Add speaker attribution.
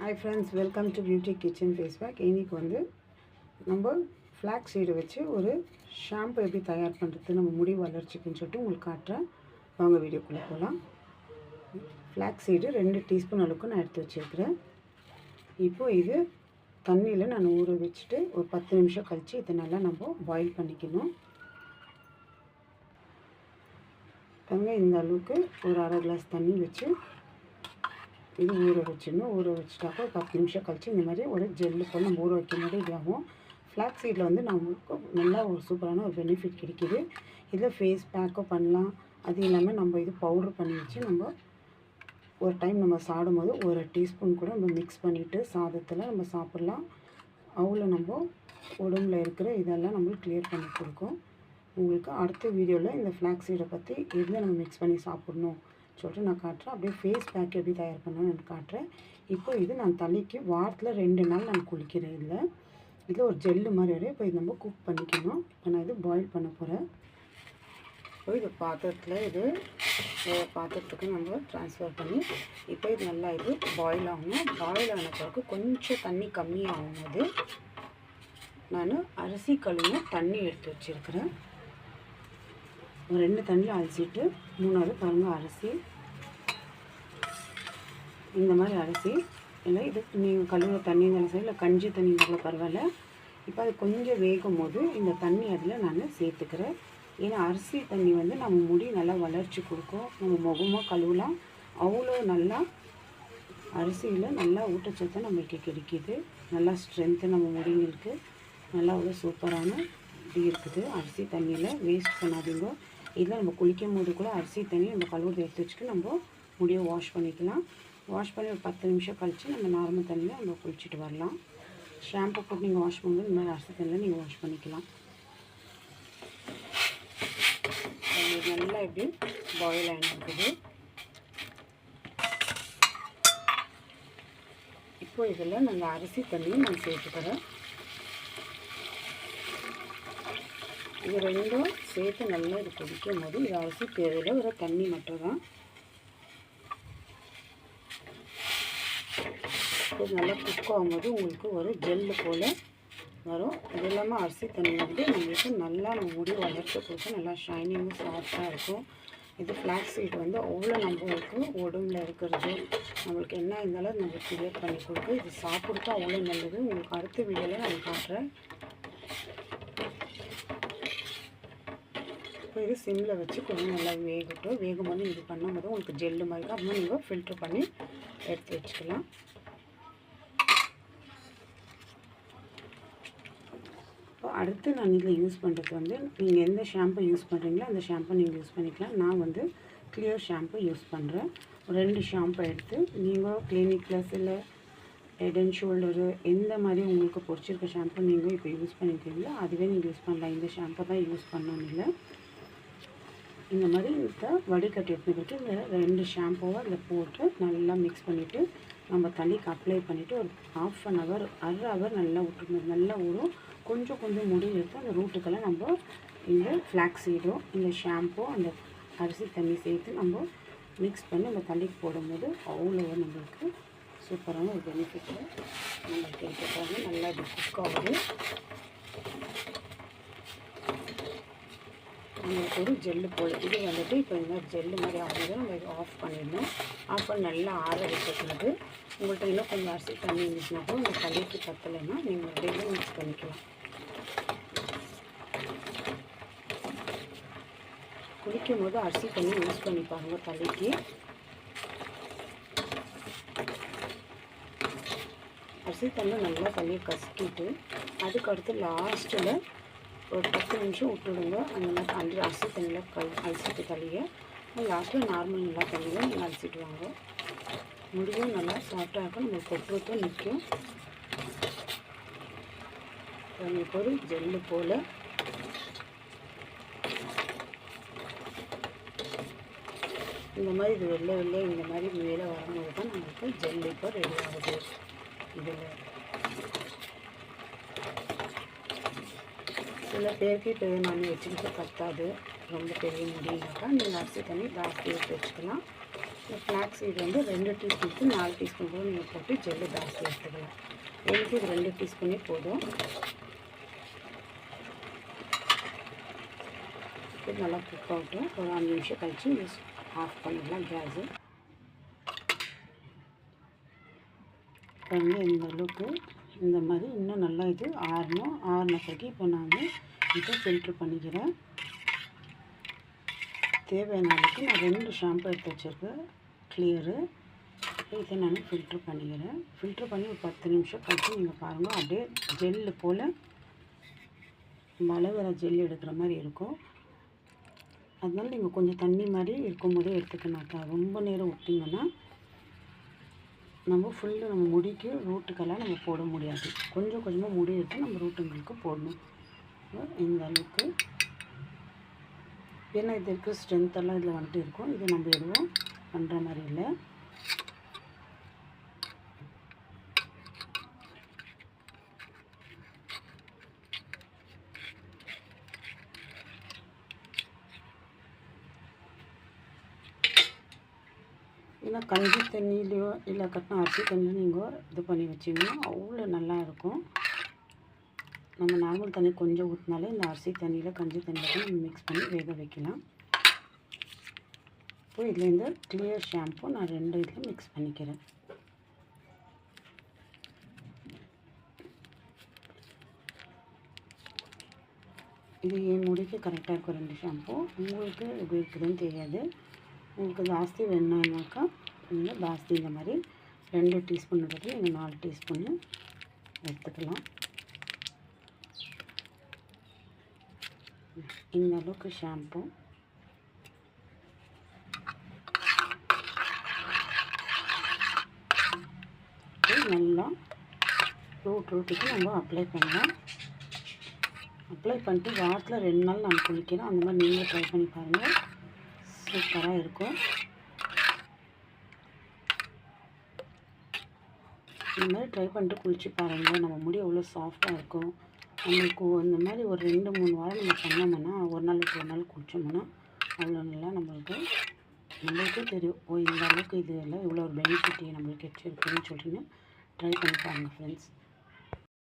Speaker 1: Hi friends, welcome to Beauty Kitchen Face Pack. இன்னைக்கு வந்து நம்ம ஃப்ளாக்ஸ் சீடு வச்சு ஒரு ஷாம்பு எப்படி தயார் பண்ணுறது நம்ம முடி வளர்ச்சிக்குன்னு சொல்லிட்டு உங்களுக்கு காட்டுறேன். வாங்க வீடியோக்குள்ளே போகலாம். ஃப்ளாக்ஸ் சீடு 2 டீஸ்பூன் அளவுக்கு நான் எடுத்து வச்சுருக்கிறேன். இப்போது இது தண்ணியில் நான் ஊற வச்சுட்டு ஒரு 10 நிமிஷம் கழித்து இதை நல்லா நம்ம பாயில் பண்ணிக்கணும். இந்த அளவுக்கு ஒரு அரை கிளாஸ் தண்ணி வச்சு இது ஊற வச்சிடணும். ஊற வச்சுட்டாக்கா 10 நிமிஷம் கழிச்சு இந்த மாதிரி ஒரு ஜெல்லு போல் நம்ம ஊற வைக்கும் போது இதாகும். ஃப்ளாக்ஸ் சீடில் வந்து நம்மளுக்கு நல்லா ஒரு சூப்பரான ஒரு பெனிஃபிட் கிடைக்கிது. இதில் ஃபேஸ் பேக்கும் பண்ணலாம். அது இல்லாமல் நம்ம இது பவுட்ரு பண்ணி வச்சு நம்ம ஒரு டைம் நம்ம சாப்பிடும்போது ஒரு டீஸ்பூன் கூட நம்ம மிக்ஸ் பண்ணிவிட்டு சாதத்தில் நம்ம சாப்பிட்லாம். அவ்வளோ நம்ம உடம்புல இருக்கிற இதெல்லாம் நம்மளுக்கு கிளியர் பண்ணி கொடுக்கும். உங்களுக்கு அடுத்த வீடியோவில் இந்த ஃப்ளாக்ஸ் சீடை பற்றி இதில் நம்ம மிக்ஸ் பண்ணி சாப்பிட்ணும் சொல்லிட்டு நான் காட்டுறேன். அப்படியே ஃபேஸ் பேக் எப்படி தயார் பண்ணணும்னு நான் காட்டுறேன். இப்போ இது நான் தலைக்கு வாரத்தில் 2 நாள் நான் குளிக்கிறேன். இதில் ஒரு ஜெல்லு மாதிரி வரையும் இப்போ இது நம்ம குக் பண்ணிக்கணும். இப்போ நான் இது பாயில் பண்ண போகிறேன். இப்போ இது பாத்திரத்துக்கு நம்ம ட்ரான்ஸ்ஃபர் பண்ணி இப்போ இது நல்லா இது பாயில் ஆகணும். பாயில் ஆன பிறகு கொஞ்சம் தண்ணி கம்மியாகும் போது நான் அரிசி கழுவின தண்ணி எடுத்து வச்சுருக்கிறேன். 2 தண்ணியில் அலசிட்டு 3வது பாருங்கள் அரிசி. இந்த மாதிரி அரிசி இல்லை இது நீங்கள் கழுவுற தண்ணி இருந்தாலும் சரி இல்லை கஞ்சி தண்ணி இருந்தாலும் பரவாயில்ல. இப்போ அது கொஞ்சம் வேகும் போது இந்த தண்ணி அதில் நான் சேர்த்துக்கிறேன். ஏன்னா அரிசி தண்ணி வந்து நம்ம முடி நல்லா வளர்ச்சி கொடுக்கும். நம்ம முகமாக கழுவலாம். அவ்வளோ நல்லா அரிசியில் நல்லா ஊட்டச்சத்து நம்மளுக்கு கிடைக்கிது. நல்லா ஸ்ட்ரென்த்து நம்ம முடிங்களுக்கு நல்லா அவ்வளோ சூப்பரான இது இருக்குது. அரிசி தண்ணியில் வேஸ்ட் பண்ணாதீங்க. இதில் நம்ம குளிக்கும் போது கூட அரிசி தண்ணி நம்ம கழுவுறது எடுத்து வச்சுட்டு நம்ம முடியை வாஷ் பண்ணிக்கலாம். வாஷ் பண்ணி ஒரு 10 நிமிஷம் கழித்து நம்ம நார்மல் தண்ணியில் நம்ம குளிச்சுட்டு வரலாம். ஷாம்பு போட்டு நீங்கள் வாஷ் பண்ணும்போது இந்த மாதிரி அரிசி தண்ணியில் நீங்கள் வாஷ் பண்ணிக்கலாம். நல்லா எப்படி பாயில் ஆகி இருக்குது. இப்போ இதில் நாங்கள் அரிசி தண்ணியும் நான் சேர்த்துக்கிறேன். இது ரெண்டும் சேர்த்து நல்லா இது கொதிக்கும் போது இது அரிசி தேவையில்லை, ஒரு தண்ணி மட்டும் தான். இது நல்லா குக் ஆகும்போது உங்களுக்கு ஒரு ஜெல்லு போல் வரும். இது இல்லாமல் அரிசி தண்ணி வந்து நம்மளுக்கு நல்லா நம்ம முடி வளர்ச்சி கொடுக்கும். நல்லா ஷைனிங்கும் சாஃப்டாக இருக்கும். இது ஃப்ளாக்ஸ் சீட் வந்து அவ்வளோ நம்மளுக்கு உடம்புல இருக்கிறது நம்மளுக்கு என்ன இருந்தாலும் நம்ம கிளியர் பண்ணி கொடுக்கும். இது சாப்பிட்றதும் அவ்வளோ நல்லது. உங்களுக்கு அடுத்த வீடியோவில் நான் காட்டுறேன். இப்போ இது சிம்மில் வச்சு கொஞ்சம் நல்லா வேகட்டும். வேகும்போது இது பண்ணும்போது உங்களுக்கு ஜெல்லு மாதிரி தான். அப்புறம் நீங்கள் ஃபில்ட்ரு பண்ணி எடுத்து வச்சுக்கலாம். இப்போ அடுத்து நான் இதில் யூஸ் பண்ணுறது வந்து நீங்கள் எந்த ஷாம்பு யூஸ் பண்ணுறீங்களோ அந்த ஷாம்பு நீங்கள் யூஸ் பண்ணிக்கலாம். நான் வந்து கிளியர் ஷாம்பு யூஸ் பண்ணுறேன். 2 ஷாம்பு எடுத்து நீங்கள் கிளினிக் ப்ளஸ் இல்லை ஹெட் அண்ட் ஷோல்டரு எந்த மாதிரி உங்களுக்கு பிடிச்சிருக்க ஷாம்பு நீங்கள் இப்போ யூஸ் பண்ணிக்கிறீங்களோ அதுவே நீங்கள் யூஸ் பண்ணலாம். இந்த ஷாம்பு தான் யூஸ் பண்ணணும் இல்லை. இந்த மாதிரி இந்த வடிகட்டி எடுத்துக்கிட்டு இந்த 2 ஷாம்புவை அதில் போட்டு நல்லா மிக்ஸ் பண்ணிவிட்டு நம்ம தலைக்கு அப்ளை பண்ணிவிட்டு ஒரு ½ அன் ஹவர் அரை ஹவர் நல்லா விட்டுருணும். நல்லா ஊறும். கொஞ்சம் முடி எடுத்து அந்த ரூட்டுக்கெல்லாம் நம்ம இந்த ஃப்ளாக்ஸ் சீடும் இந்த ஷாம்பு அந்த அரிசி தண்ணி சேர்த்து நம்ம மிக்ஸ் பண்ணி நம்ம தலைக்கு போடும்போது அவ்வளோ நம்மளுக்கு சூப்பரான ஒரு பெனிஃபிட்டு நம்மளுக்கு எடுத்துக்காங்க. நல்லா இது குக் ஆகுது. நம்மளுக்கு ஒரு ஜெல்லு போல் இது வந்துட்டு இப்போ இந்த மாதிரி ஜெல்லு மாதிரி ஆகுது. நம்ம இது ஆஃப் பண்ணிடணும். ஆஃப் பண்ணி நல்லா ஆற வச்சுக்கிறது. உங்கள்கிட்ட இன்னும் கொஞ்சம் அரிசி தண்ணி இருந்துச்சுன்னா கூட உங்கள் தலைக்கு பத்தலைன்னா நீங்கள் டெய்லி மிக்ஸ் பண்ணிக்கலாம். குளிக்கும் போது அரிசி தண்ணி யூஸ் பண்ணி பாருங்கள் தலைக்கு. அரிசி தண்ணி நல்லா தலையை கசக்கிட்டு அதுக்கடுத்து லாஸ்ட்டில் ஒரு 10 நிமிஷம் விட்டுடுங்க. அந்த மாதிரி அரிசி தண்ணியில் அலசிட்டு தலையை லாஸ்ட்டில் நார்மல் நல்லா தண்ணியில் நீங்கள் அலசிட்டு வாங்க. முடியும் நல்லா சாஃப்டாக இருக்கும். நம்ம கொட்டுறதும் நிற்கும். நம்மளுக்கு ஒரு ஜெல்லு போல் இந்த மாதிரி இது வெள்ளை இந்த மாதிரி மேலே வரும்போது தான் நம்மளுக்கு ஜெல்லு இப்போ ரெடி ஆகுது. இதில் சில பேருக்கு இப்போ நான் வச்சுக்கிட்டு பத்தாது, ரொம்ப பெரிய முடியலக்கா நீங்கள் அரிசி தண்ணி ஜாஸ்தி எடுத்து வச்சுக்கலாம். இந்த ஃப்ளாக்ஸ் சீடு வந்து 2 டீஸ்பூனுக்கு 4 டீஸ்பூன் கூட நீங்கள் போட்டு ஜெல்லு ஜாஸ்தி எடுத்துக்கலாம். எனக்கு இது 2 டீஸ்பூனே போதும். இது நல்லா குக் ஆகட்டும். ஒரு 5 நிமிஷம் கழிச்சு ஆஃப் பண்ணிடலாம் கேஸு. பாருங்க இந்த அளவுக்கு இந்த மாதிரி இன்னும் நல்லா இது ஆறணும். ஆறின பிறகு இப்போ நான் இதை ஃபில்ட்ரு பண்ணிக்கிறேன். தேவையான அளவுக்கு நான் 2 ஷாம்பு எடுத்து வச்சுருக்கேன் கிளியரு. இதை நான் ஃபில்ட்ரு பண்ணிக்கிறேன். ஃபில்ட்ரு பண்ணி ஒரு 10 நிமிஷம் கழிச்சு நீங்கள் பாருங்கள், அப்படியே ஜெல்லு போல் மழை வர ஜெல் எடுக்கிற மாதிரி இருக்கும். அதனால நீங்கள் கொஞ்சம் தண்ணி மாதிரி இருக்கும்போதே எடுத்துக்கணும். ரொம்ப நேரம் விட்டிங்கன்னா நம்ம ஃபுல்லு நம்ம முடிக்கு ரூட்டுக்கெல்லாம் நம்ம போட முடியாது. கொஞ்சம் கொஞ்சமாக முடி எடுத்து நம்ம ரூட்டுங்களுக்கு போடணும். இந்த அளவுக்கு ஏன்னா இது இருக்க ஸ்ட்ரென்த்தெல்லாம் இதில் வந்துட்டு இருக்கும். இது நம்ம எதுவும் பண்ணுற மாதிரி இல்லை. ஏன்னா கஞ்சி தண்ணியிலையோ இல்லை கட்டின அரிசி தண்ணியோ நீங்கள் இது பண்ணி வச்சிங்கன்னா அவ்வளோ நல்லா இருக்கும். நம்ம நார்மல் தண்ணி கொஞ்சம் ஊற்றினாலே இந்த அரிசி தண்ணியில் கஞ்சி தண்ணியில் நம்ம மிக்ஸ் பண்ணி வேக வைக்கலாம். இப்போ இதில் இந்த கிளியர் ஷாம்பு நான் 2 இதில் மிக்ஸ் பண்ணிக்கிறேன். இது என் முடிக்கு கரெக்டாக இருக்கும் 2 ஷாம்பு. உங்களுக்கு எப்படி இருக்குதுன்னு தெரியாது. உங்களுக்கு ஜாஸ்தி வேணும்னாக்கா நீங்கள் ஜாஸ்தி இந்த மாதிரி 2 டீஸ்பூன் எடுத்து நீங்கள் 4 டீஸ்பூன்னு எடுத்துக்கலாம். இந்த அளவுக்கு ஷாம்பு நல்லா ரூட்டுக்கு நம்ம அப்ளை பண்ணலாம். அப்ளை பண்ணிட்டு வாரத்தில் 2 நாள் நான் குளிக்கிறேன். அந்த மாதிரி நீங்களும் ட்ரை பண்ணி பாருங்கள், சூப்பராக இருக்கும். இந்த மாதிரி ட்ரை பண்ணிட்டு குளிச்சு பாருங்கள், நம்ம முடி எவ்வளோ சாஃப்டாக இருக்கும். நம்மளுக்கு இந்த மாதிரி ஒரு 2-3 வாரம் நம்ம பண்ணோம்னா, ஒரு நாளைக்கு ஒரு நாள் குளிச்சோம்னா அவ்வளோ நல்லா நம்மளுக்கே தெரியும். இந்த அளவுக்கு இது எல்லாம் இவ்வளோ ஒரு பெனிஃபிட் நம்மளுக்கு கிடைச்சிருக்குன்னு சொல்லிட்டு ட்ரை பண்ணி பாருங்கள் ஃப்ரெண்ட்ஸ்.